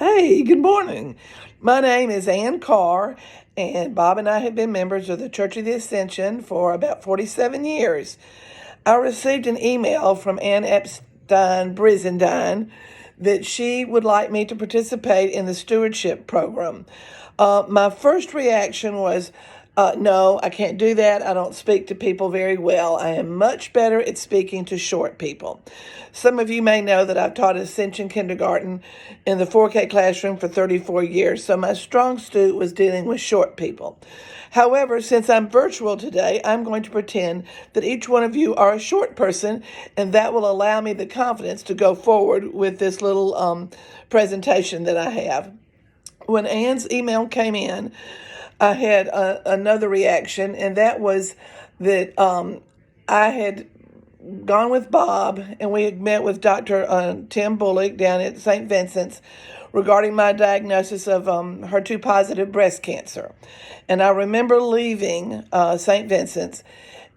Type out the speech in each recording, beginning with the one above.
Hey, good morning. My name is Carr, and Bob and I have been members of the Church of the Ascension for about 47 years. I received an email from Ann Epstein Brizendine that she would like me to participate in the Stewardship program. My first reaction was, no, I can't do that. I don't speak to people very well. I am much better at speaking to short people. Some of you may know that I've taught Ascension Kindergarten in the 4K classroom for 34 years, so my strong suit was dealing with short people. However, since I'm virtual today, I'm going to pretend that each one of you are a short person, and that will allow me the confidence to go forward with this little presentation that I have. When Ann's email came in, I had another reaction, and that was that I had gone with Bob, and we had met with Dr. Tim Bullock down at St. Vincent's regarding my diagnosis of HER2-positive breast cancer. And I remember leaving St. Vincent's,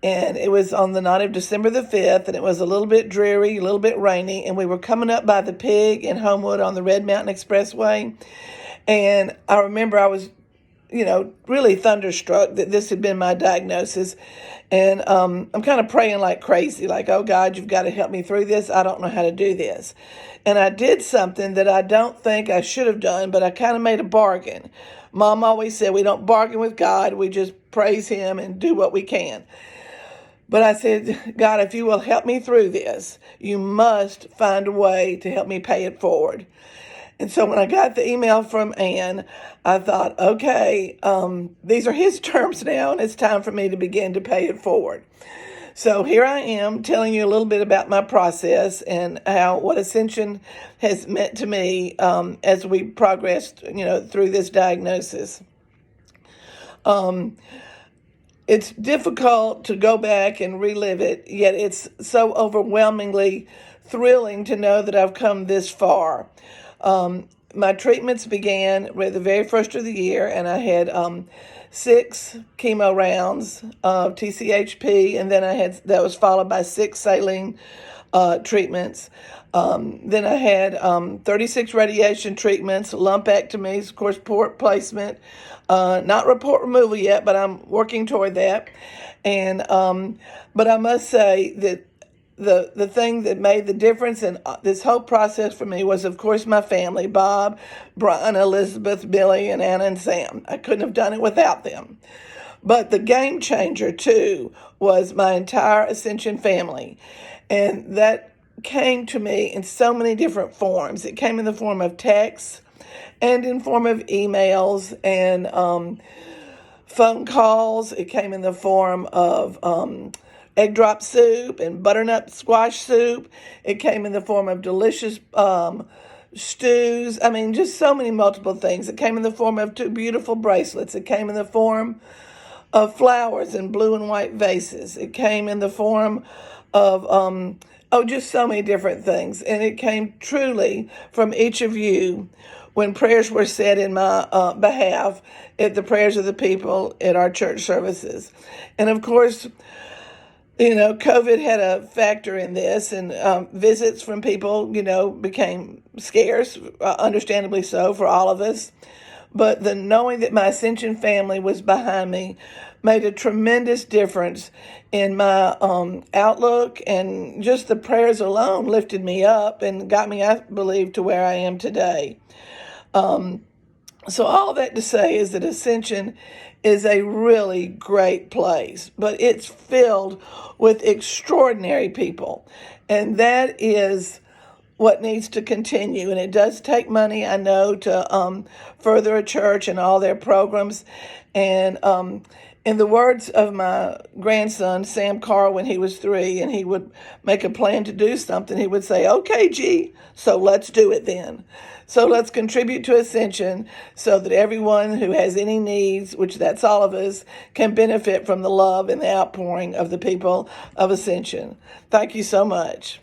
and it was on the night of December the 5th, and it was a little bit dreary, a little bit rainy, and we were coming up by the Pig in Homewood on the Red Mountain Expressway. And I remember I was really thunderstruck that this had been my diagnosis. And I'm kind of praying like crazy, like, oh, God, you've got to help me through this. I don't know how to do this. And I did something that I don't think I should have done, but I kind of made a bargain. Mom always said we don't bargain with God. We just praise him and do what we can. But I said, God, if you will help me through this, you must find a way to help me pay it forward. And so when I got the email from Ann, I thought, okay, these are his terms now, and it's time for me to begin to pay it forward. So here I am telling you a little bit about my process and what Ascension has meant to me as we progressed, through this diagnosis. It's difficult to go back and relive it, yet it's so overwhelmingly thrilling to know that I've come this far. My treatments began with the very first of the year, and I had 6 chemo rounds of TCHP, and then that was followed by 6 saline treatments. Then I had 36 radiation treatments, lumpectomies, of course, port placement, not report removal yet, but I'm working toward that. And but I must say that the thing that made the difference in this whole process for me was, of course, my family: Bob, Brian, Elizabeth, Billy, and Anna and Sam. I couldn't have done it without them. But the game changer, too, was my entire Ascension family. And that came to me in so many different forms. It came in the form of texts and in form of emails and phone calls. It came in the form of egg drop soup and butternut squash soup. It came in the form of delicious stews. I mean, just so many multiple things. It came in the form of 2 beautiful bracelets. It came in the form of flowers in blue and white vases. It came in the form of, just so many different things. And it came truly from each of you when prayers were said in my behalf at the prayers of the people at our church services. And of course, COVID had a factor in this, and visits from people, became scarce, understandably so for all of us. But the knowing that my Ascension family was behind me made a tremendous difference in my outlook, and just the prayers alone lifted me up and got me, I believe, to where I am today. So all that to say is that Ascension is a really great place, but it's filled with extraordinary people. And that is what needs to continue. And it does take money, I know, to further a church and all their programs. And in the words of my grandson, Sam Carr, when he was 3, and he would make a plan to do something, he would say, okay, G, so let's do it then. So let's contribute to Ascension so that everyone who has any needs, which that's all of us, can benefit from the love and the outpouring of the people of Ascension. Thank you so much.